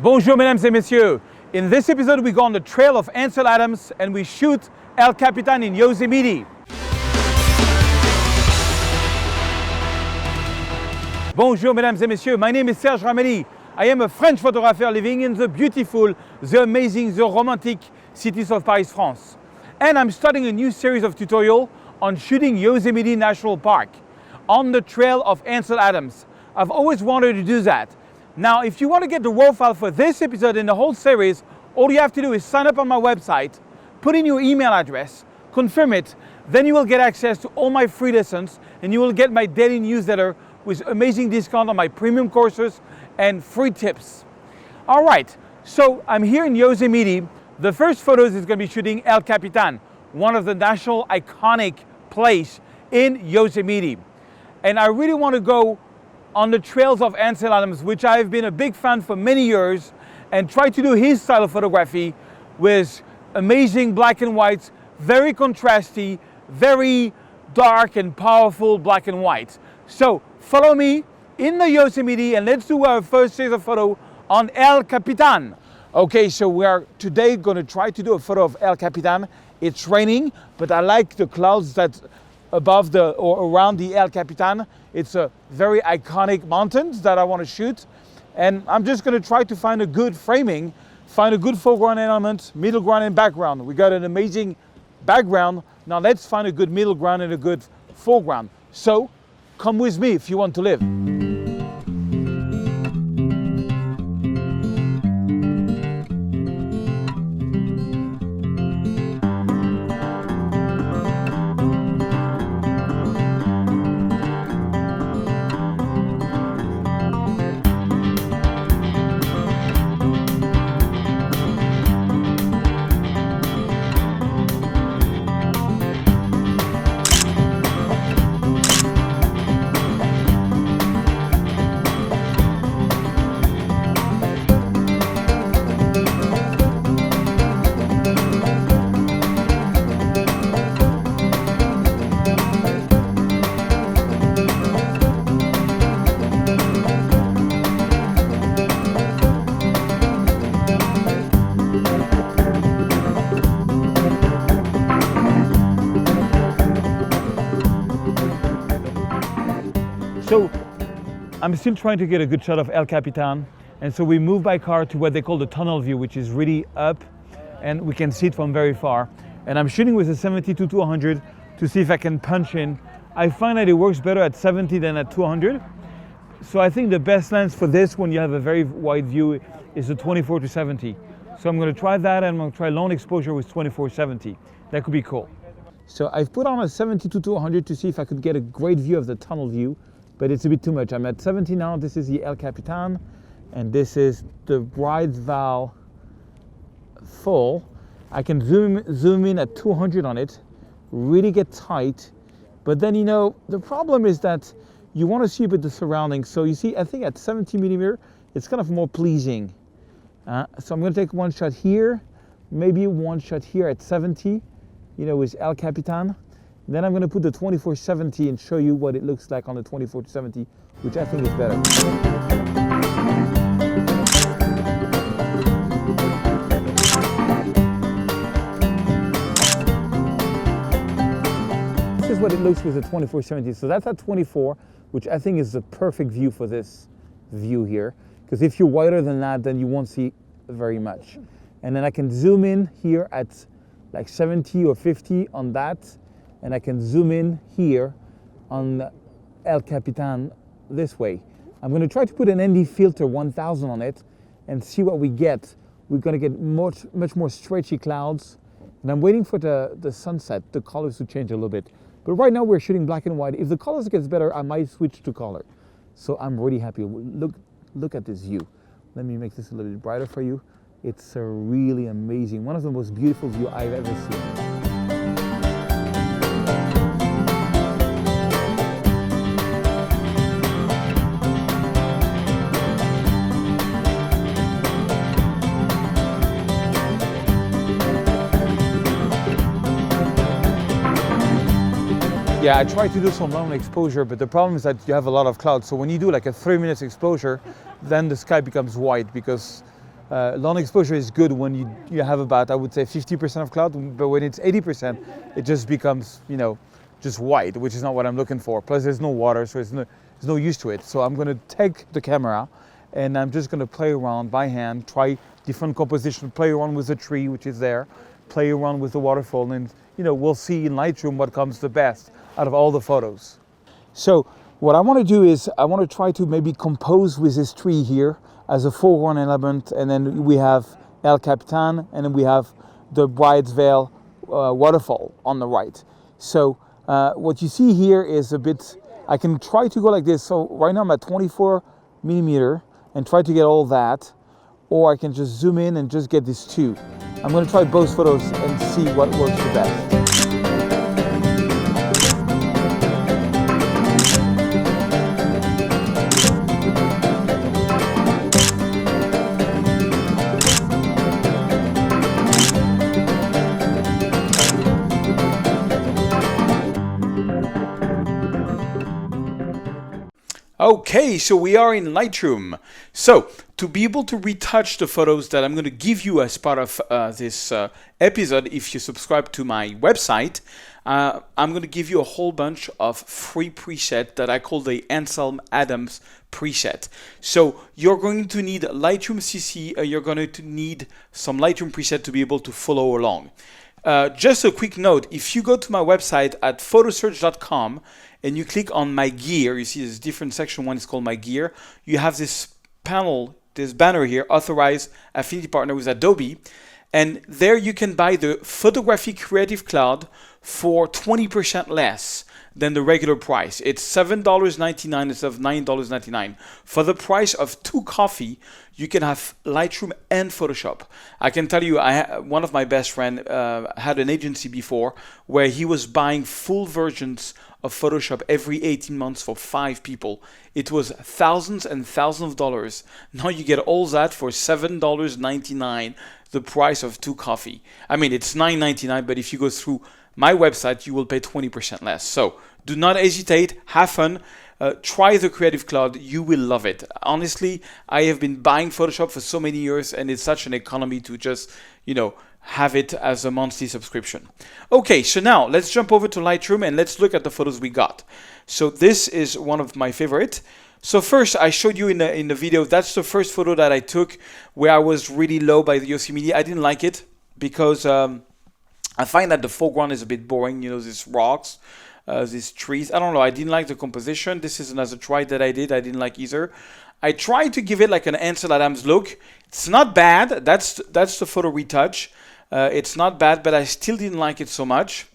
Bonjour mesdames et messieurs. In this episode we go on the trail of Ansel Adams and we shoot El Capitan in Yosemite. Bonjour mesdames et messieurs, my name is Serge Rameli. I am a French photographer living in the beautiful, the amazing, the romantic cities of Paris, France. And I'm starting a new series of tutorials on shooting Yosemite National Park on the trail of Ansel Adams. I've always wanted to do that. Now, if you want to get the raw file for this episode and the whole series, all you have to do is sign up on my website, put in your email address, confirm it, then you will get access to all my free lessons and you will get my daily newsletter with amazing discount on my premium courses and free tips. All right, so I'm here in Yosemite. The first photos is going to be shooting El Capitan, one of the national iconic place in Yosemite. And I really want to go on the trails of Ansel Adams, which I've been a big fan for many years, and try to do his style of photography with amazing black and whites, very contrasty, very dark and powerful black and white. So follow me in the Yosemite and let's do our first series of photo on El Capitan. Okay, so we are today going to try to do a photo of El Capitan. It's raining, but I like the clouds that above or around the El Capitan. It's a very iconic mountains that I want to shoot. And I'm just going to try to find a good framing, find a good foreground element, middle ground and background. We got an amazing background. Now let's find a good middle ground and a good foreground. So come with me if you want to live. So I'm still trying to get a good shot of El Capitan, and so we move by car to what they call the tunnel view, which is really up and we can see it from very far. And I'm shooting with a 70-200 to see if I can punch in. I find that it works better at 70 than at 200. So I think the best lens for this when you have a very wide view is the 24-70. So I'm going to try that, and I'm going to try long exposure with 24-70. That could be cool. So I've put on a 70-200 to see if I could get a great view of the tunnel view. But it's a bit too much. I'm at 70 now. This is the El Capitan, and this is the Bride's Vow full. I can zoom in at 200 on it, really get tight. But then, you know, the problem is that you want to see a bit the surroundings. So you see, I think at 70 millimeter, it's kind of more pleasing. So I'm going to take one shot here, maybe one shot here at 70, you know, with El Capitan. Then I'm going to put the 24-70 and show you what it looks like on the 24-70, which I think is better. This is what it looks with the 24-70. So that's at 24, which I think is the perfect view for this view here. Because if you're wider than that, then you won't see very much. And then I can zoom in here at like 70 or 50 on that. And I can zoom in here on El Capitan this way. I'm going to try to put an ND filter 1000 on it and see what we get. We're going to get much more stretchy clouds. And I'm waiting for the sunset, the colors to change a little bit. But right now we're shooting black and white. If the colors gets better, I might switch to color. So I'm really happy. Look at this view. Let me make this a little bit brighter for you. It's a really amazing, one of the most beautiful views I've ever seen. Yeah, I try to do some long exposure, but the problem is that you have a lot of clouds. So when you do like a 3 minutes exposure, then the sky becomes white because long exposure is good when you have about, I would say, 50% of cloud, but when it's 80%, it just becomes, just white, which is not what I'm looking for. Plus there's no water, so there's no use to it. So I'm gonna take the camera and I'm just gonna play around by hand, try different composition, play around with the tree, which is there, play around with the waterfall, and we'll see in Lightroom what comes the best out of all the photos. So what I want to do is I want to try to maybe compose with this tree here as a foreground element, and then we have El Capitan, and then we have the Bride's Veil waterfall on the right. So what you see here is a bit, I can try to go like this. So right now I'm at 24 millimeter and try to get all that, or I can just zoom in and just get this two. I'm going to try both photos and see what works the best. Okay, so we are in Lightroom. So to be able to retouch the photos that I'm going to give you as part of this episode, if you subscribe to my website, I'm going to give you a whole bunch of free presets that I call the Ansel Adams preset. So you're going to need Lightroom CC, you're going to need some Lightroom preset to be able to follow along. Just a quick note, if you go to my website at photosearch.com and you click on my gear, you see this different section, one is called my gear. You have this panel, this banner here, authorized affinity partner with Adobe. And there you can buy the Photography Creative Cloud for 20% less than the regular price. It's $7.99 instead of $9.99. For the price of 2 coffee, you can have Lightroom and Photoshop. I can tell you, one of my best friends had an agency before where he was buying full versions of Photoshop every 18 months for 5 people. It was thousands and thousands of dollars. Now you get all that for $7.99, the price of 2 coffee. I mean, it's $9.99, but if you go through my website, you will pay 20% less. So do not hesitate, have fun. Try the Creative Cloud, you will love it. Honestly, I have been buying Photoshop for so many years, and it's such an economy to just, have it as a monthly subscription. Okay, so now let's jump over to Lightroom and let's look at the photos we got. So this is one of my favorite. So first, I showed you in the video, that's the first photo that I took where I was really low by the Yosemite. I didn't like it because I find that the foreground is a bit boring, these rocks, these trees. I don't know, I didn't like the composition. This is another try that I did. I didn't like either. I tried to give it like an Ansel Adams look. It's not bad. That's the photo retouch. It's not bad, but I still didn't like it so much.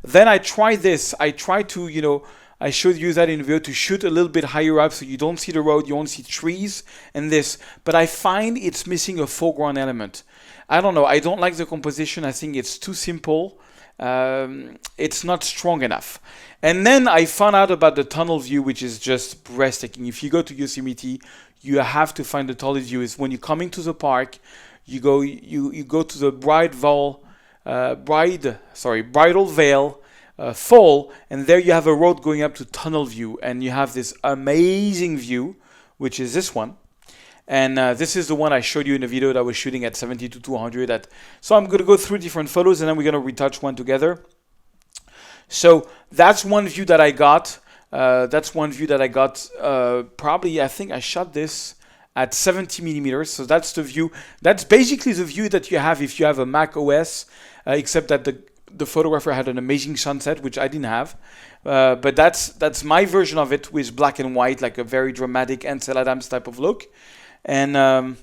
Then I tried this. I tried to, I should use that in the video to shoot a little bit higher up so you don't see the road, you only see trees and this. But I find it's missing a foreground element. I don't know. I don't like the composition. I think it's too simple. It's not strong enough. And then I found out about the tunnel view, which is just breathtaking. If you go to Yosemite, you have to find the tunnel view. Is when you're coming to the park, you go to the Bridal Veil fall, and there you have a road going up to tunnel view, and you have this amazing view, which is this one. And this is the one I showed you in the video that I was shooting at 70 to 200. So I'm going to go through different photos and then we're going to retouch one together. So that's one view that I got. Probably, I think I shot this at 70 millimeters. So that's the view. That's basically the view that you have if you have a Mac OS, except that the photographer had an amazing sunset, which I didn't have. But that's my version of it with black and white, like a very dramatic Ansel Adams type of look. And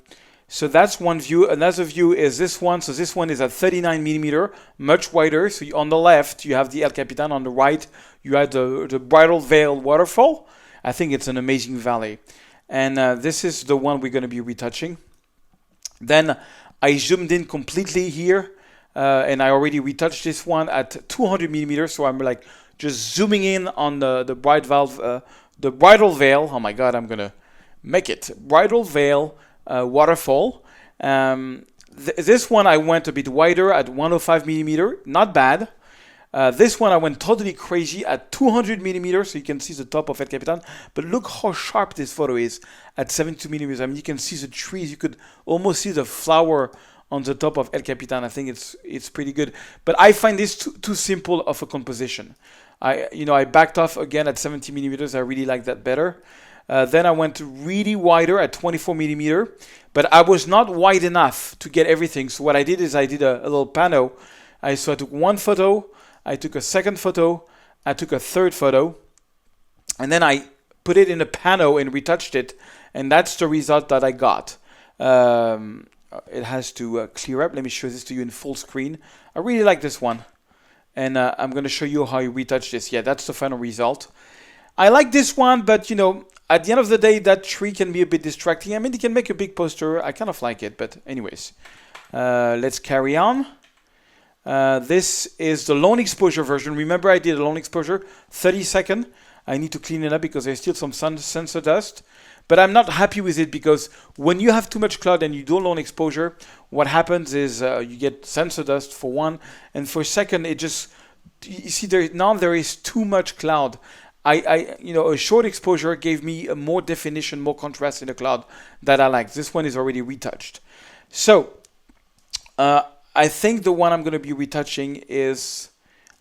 so that's one view. Another view is this one. So this one is at 39 millimeter, much wider. So on the left, you have the El Capitan. On the right, you have the Bridal Veil waterfall. I think it's an amazing valley. And this is the one we're going to be retouching. Then I zoomed in completely here. And I already retouched this one at 200 millimeters. So I'm like just zooming in on the Bridal Veil. Oh my God, I'm going to make it. Bridal Veil waterfall. This one I went a bit wider at 105 millimeter. Not bad. This one I went totally crazy at 200 millimeters, so you can see the top of El Capitan. But look how sharp this photo is at 72 millimeters. I mean, you can see the trees. You could almost see the flower on the top of El Capitan. I think it's pretty good. But I find this too simple of a composition. I backed off again at 70 millimeters. I really like that better. Then I went really wider at 24 millimeter, but I was not wide enough to get everything. So what I did is I did a little pano. So I took one photo, I took a second photo, I took a third photo, and then I put it in a pano and retouched it, and that's the result that I got. It has to clear up. Let me show this to you in full screen. I really like this one, and I'm going to show you how you retouch this. Yeah, that's the final result. I like this one, but at the end of the day, that tree can be a bit distracting. I mean, you can make a big poster. I kind of like it, but anyways, let's carry on. This is the long exposure version. Remember, I did a long exposure, 30 seconds. I need to clean it up because there's still some sensor dust. But I'm not happy with it because when you have too much cloud and you do long exposure, what happens is you get sensor dust for one, and for second, it just, you see, there is too much cloud. A short exposure gave me a more definition, more contrast in the cloud that I like. This one is already retouched. So, I think the one I'm going to be retouching is,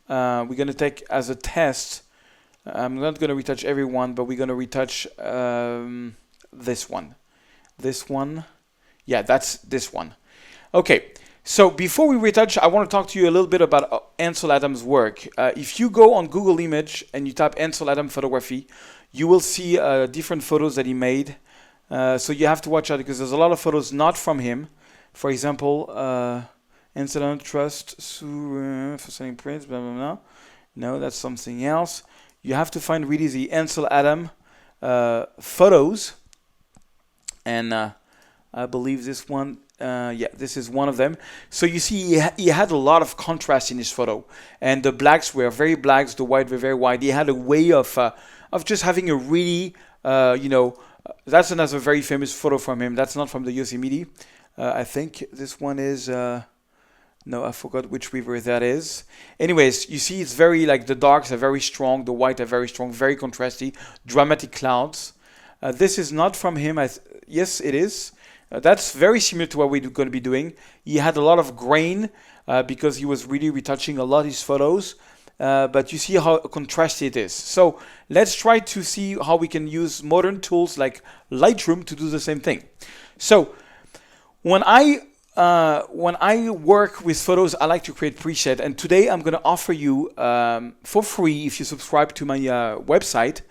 we're going to take as a test. I'm not going to retouch every one, but we're going to retouch this one. This one. Yeah, that's this one. Okay, so before we retouch, I want to talk to you a little bit about Ansel Adams' work. If you go on Google Image and you type Ansel Adams photography, you will see different photos that he made. So you have to watch out because there's a lot of photos not from him. For example, Ansel Adams Trust for selling prints, blah, blah, blah. No, that's something else. You have to find really the Ansel Adams photos. And I believe this one, this is one of them. So you see he had a lot of contrast in his photo. And the blacks were very blacks, the white were very white. He had a way of just having a really, that's another very famous photo from him. That's not from the Yosemite. I think this one is... no, I forgot which river that is. Anyways, you see it's very, the darks are very strong, the white are very strong, very contrasty, dramatic clouds. This is not from him. Yes, it is. That's very similar to what we're going to be doing. He had a lot of grain because he was really retouching a lot of his photos. But you see how contrasty it is. So let's try to see how we can use modern tools like Lightroom to do the same thing. So when I work with photos, I like to create preset, and today I'm going to offer you for free, if you subscribe to my website,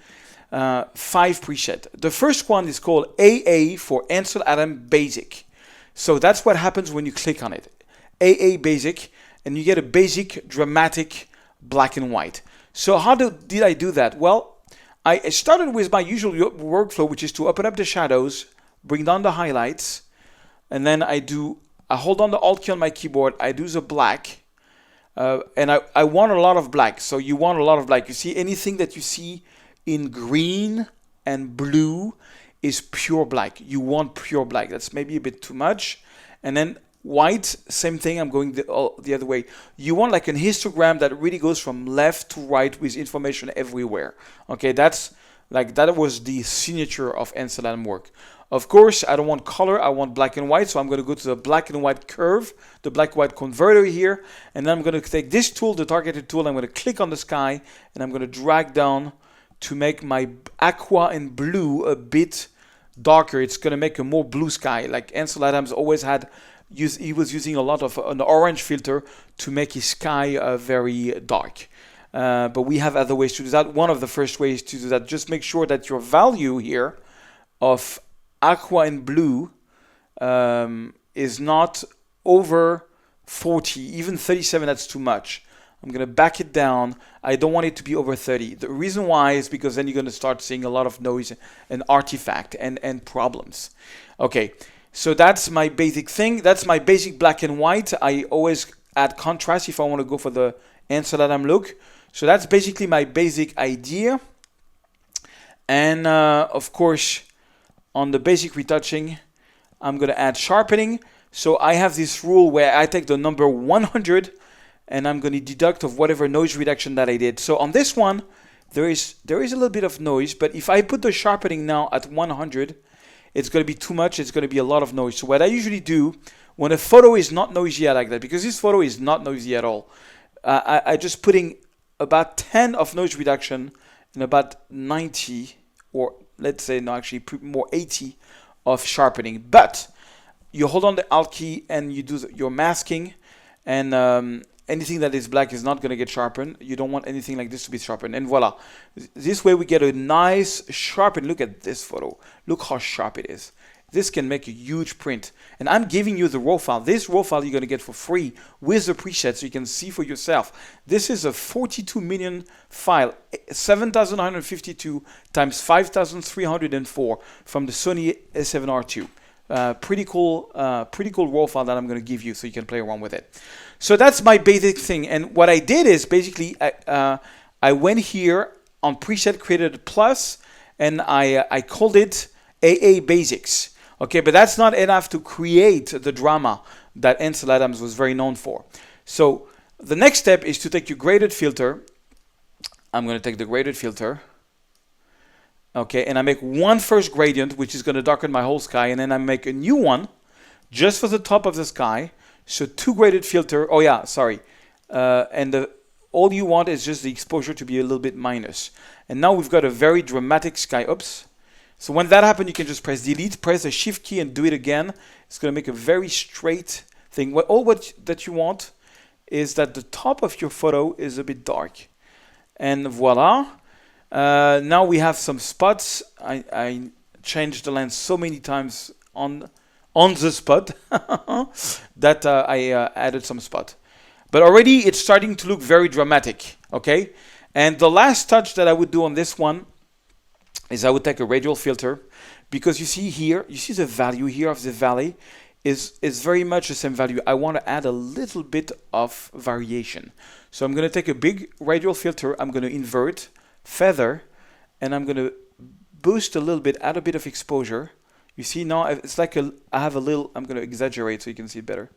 5 presets. The first one is called AA for Ansel Adams Basic. So that's what happens when you click on it. AA Basic, and you get a basic dramatic black and white. So how did I do that? Well, I started with my usual workflow, which is to open up the shadows, bring down the highlights, and then I hold on the Alt key on my keyboard, I do the black, and I want a lot of black. So you want a lot of black. You see anything that you see in green and blue is pure black. You want pure black. That's maybe a bit too much. And then white, same thing, I'm going the other way. You want like an histogram that really goes from left to right with information everywhere. Okay, that was the signature of Ansel Adams work. Of course, I don't want color, I want black and white, so I'm going to go to the black and white curve, the black and white converter here, and then I'm going to take this tool, the targeted tool, I'm going to click on the sky, and I'm going to drag down to make my aqua and blue a bit darker. It's going to make a more blue sky. Like Ansel Adams always he was using a lot of an orange filter to make his sky very dark. But we have other ways to do that. One of the first ways to do that, just make sure that your value here of aqua and blue is not over 40, even 37, that's too much. I'm going to back it down. I don't want it to be over 30. The reason why is because then you're going to start seeing a lot of noise and artifact and problems. Okay, so that's my basic thing. That's my basic black and white. I always add contrast if I want to go for the Ansel Adams look. So that's basically my basic idea. And of course, on the basic retouching, I'm going to add sharpening. So I have this rule where I take the number 100 and I'm going to deduct of whatever noise reduction that I did. So on this one, there is a little bit of noise, but if I put the sharpening now at 100, it's going to be too much. It's going to be a lot of noise. So what I usually do when a photo is not noisy like that, because this photo is not noisy at all, I just putting about 10 of noise reduction and about 90, or let's say no, actually more 80 of sharpening. But you hold on the Alt key and you do your masking, and anything that is black is not going to get sharpened. You don't want anything like this to be sharpened. And voila. This way we get a nice sharpen. Look at this photo. Look how sharp it is. This can make a huge print. And I'm giving you the raw file. This raw file you're going to get for free with the preset so you can see for yourself. This is a 42 million file, 7,152 times 5,304 from the Sony A7R II. Pretty cool raw file that I'm going to give you so you can play around with it. So that's my basic thing. And what I did is basically I went here on preset, created a plus, and I called it AA Basics. Okay, but that's not enough to create the drama that Ansel Adams was very known for. So the next step is to take your graded filter. I'm going to take the graded filter. Okay, and I make one first gradient, which is going to darken my whole sky, and then I make a new one just for the top of the sky. So 2 graded filter. Oh yeah, sorry. All you want is just the exposure to be a little bit minus. And now we've got a very dramatic sky. Oops. So when that happens, you can just press delete, press the shift key and do it again. It's going to make a very straight thing. What you want is that the top of your photo is a bit dark. And voila. Now we have some spots. I changed the lens so many times on the spot that I added some spot. But already it's starting to look very dramatic, okay? And the last touch that I would do on this one is I would take a radial filter, because you see here, you see the value here of the valley is very much the same value. I want to add a little bit of variation. So I'm going to take a big radial filter, I'm going to invert, feather, and I'm going to boost a little bit, add a bit of exposure. You see now it's like I have a little, I'm going to exaggerate so you can see it better.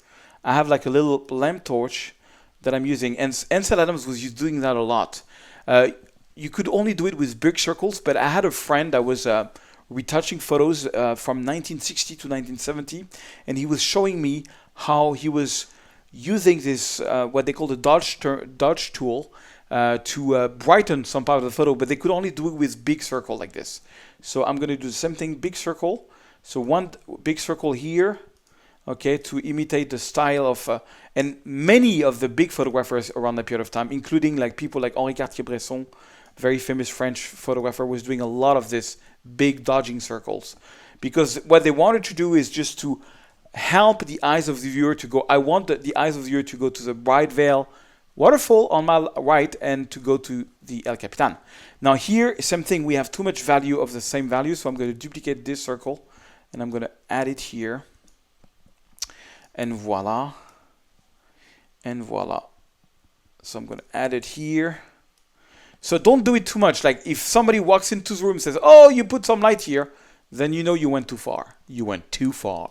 I have like a little lamp torch that I'm using, and Ansel Adams was doing that a lot. You could only do it with big circles, but I had a friend that was retouching photos from 1960 to 1970, and he was showing me how he was using this, what they call the Dodge tool, to brighten some part of the photo, but they could only do it with big circle like this. So I'm going to do the same thing, big circle. So one big circle here, okay, to imitate the style of, and many of the big photographers around that period of time, including like people like Henri Cartier-Bresson, very famous French photographer, was doing a lot of this big dodging circles, because what they wanted to do is just to help the eyes of the viewer to go. I want the eyes of the viewer to go to the Bright Vale waterfall on my right and to go to the El Capitan. Now here, same thing, we have too much value of the same value, so I'm going to duplicate this circle and I'm going to add it here. And voila. And voila. So I'm going to add it here. So don't do it too much. Like if somebody walks into the room and says, oh, you put some light here, then you know you went too far. You went too far.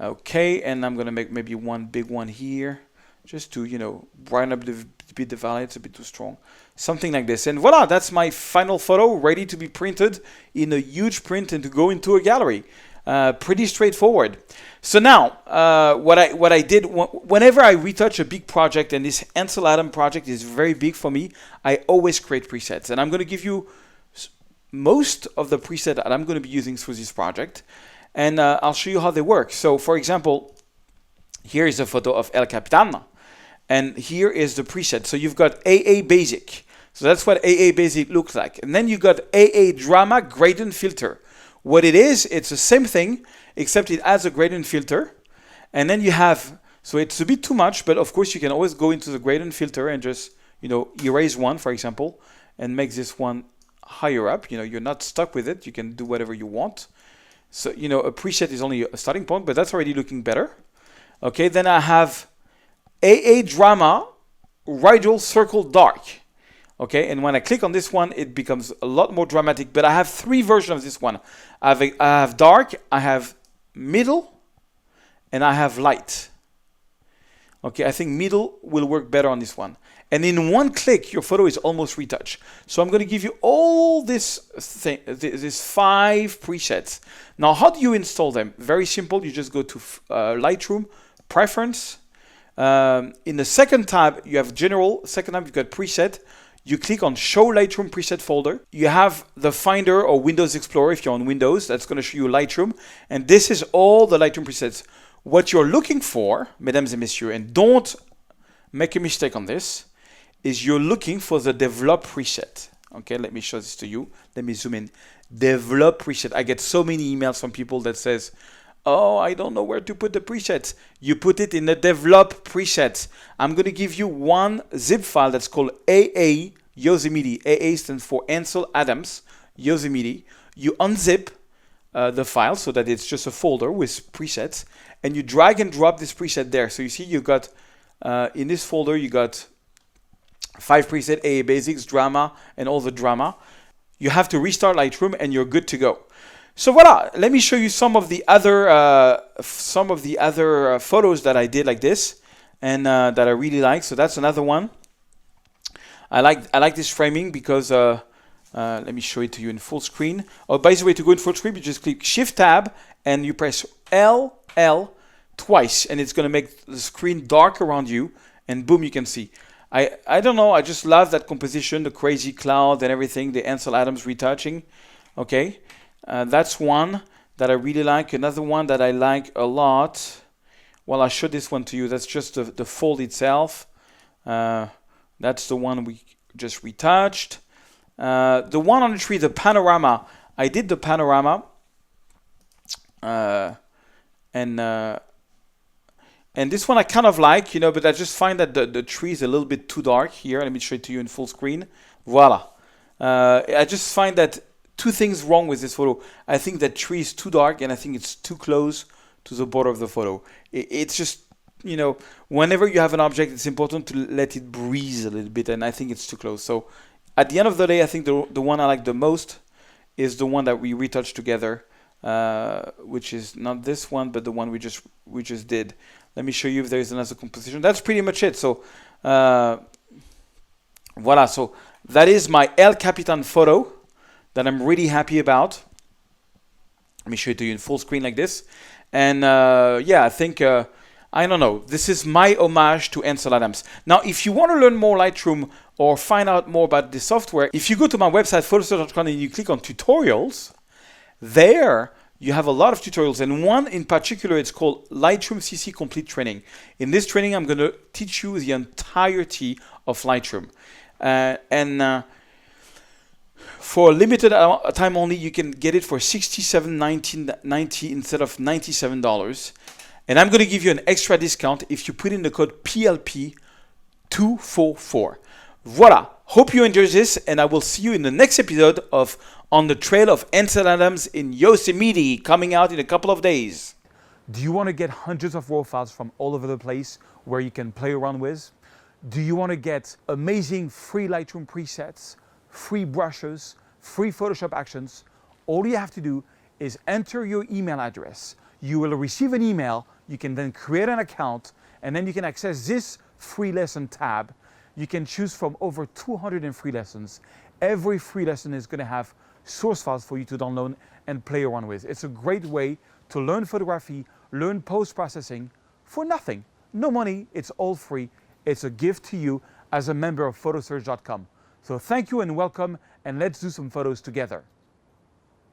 Okay, and I'm going to make maybe one big one here, just to, you know, brighten up the valley. It's a bit too strong. Something like this. And voila, that's my final photo, ready to be printed in a huge print and to go into a gallery. Pretty straightforward. So now, what I did, whenever I retouch a big project, and this Ansel Adams project is very big for me, I always create presets. And I'm going to give you most of the preset that I'm going to be using through this project. And I'll show you how they work. So for example, here is a photo of El Capitan. And here is the preset. So you've got AA Basic. So that's what AA Basic looks like. And then you got AA Drama Gradient Filter. What it is, it's the same thing, except it adds a gradient filter. And then you have, so it's a bit too much, but of course you can always go into the gradient filter and just, you know, erase one, for example, and make this one higher up. You know, you're not stuck with it. You can do whatever you want. So, you know, a preset is only a starting point, but that's already looking better. Okay, then I have AA Drama Radial Circle Dark. Okay, and when I click on this one, it becomes a lot more dramatic, but I have 3 versions of this one. I have dark, I have middle, and I have light. Okay, I think middle will work better on this one. And in one click, your photo is almost retouched. So I'm going to give you all this 5 presets. Now, how do you install them? Very simple. You just go to Lightroom, Preference. In the second tab, you have General. Second tab, you've got Preset. You click on Show Lightroom Preset folder. You have the Finder or Windows Explorer if you're on Windows. That's going to show you Lightroom. And this is all the Lightroom presets. What you're looking for, mesdames et messieurs, and don't make a mistake on this, is you're looking for the Develop preset. Okay, let me show this to you. Let me zoom in. Develop preset. I get so many emails from people that says, oh, I don't know where to put the presets. You put it in the Develop preset. I'm going to give you one zip file that's called AA Yosemite. AA stands for Ansel Adams Yosemite. You unzip the file so that it's just a folder with presets, and you drag and drop this preset there. So you see you got, in this folder, you got 5 presets, AA Basics, Drama, and all the drama. You have to restart Lightroom and you're good to go. So voila, let me show you some of the other photos that I did like this and that I really like. So that's another one. I like this framing because let me show it to you in full screen. Oh, by the way, to go in full screen, you just click Shift Tab and you press L twice, and it's going to make the screen dark around you, and boom, you can see. I don't know, I just love that composition, the crazy cloud and everything, the Ansel Adams retouching. Okay, that's one that I really like. Another one that I like a lot, well, I showed this one to you. That's just the fold itself. That's the one we just retouched. The one on the tree, the panorama, I did the panorama. And this one I kind of like, you know, but I just find that the tree is a little bit too dark here. Let me show it to you in full screen. Voila. I just find that two things wrong with this photo. I think that tree is too dark, and I think it's too close to the border of the photo. It's just, you know, whenever you have an object, it's important to let it breathe a little bit, and I think it's too close. So at the end of the day, I think the one I like the most is the one that we retouched together, which is not this one, but the one we just did. Let me show you if there is another composition. That's pretty much it. So voila. So that is my El Capitan photo that I'm really happy about. Let me show it to you in full screen like this. And yeah, I think, I don't know, this is my homage to Ansel Adams. Now, if you want to learn more Lightroom or find out more about this software, if you go to my website, photostock.com, and you click on tutorials, there you have a lot of tutorials, and one in particular, it's called Lightroom CC Complete Training. In this training, I'm going to teach you the entirety of Lightroom. For a limited time only, you can get it for $67.90 instead of $97. And I'm going to give you an extra discount if you put in the code PLP244. Voila. Hope you enjoyed this, and I will see you in the next episode of On the Trail of Ansel Adams in Yosemite, coming out in a couple of days. Do you want to get hundreds of RAW files from all over the place where you can play around with? Do you want to get amazing free Lightroom presets, free brushes, free Photoshop actions? All you have to do is enter your email address. You will receive an email. You can then create an account, and then you can access this free lesson tab. You can choose from over 200 free lessons. Every free lesson is going to have source files for you to download and play around with. It's a great way to learn photography, learn post-processing for nothing. No money, it's all free. It's a gift to you as a member of photosearch.com. So thank you and welcome, and let's do some photos together.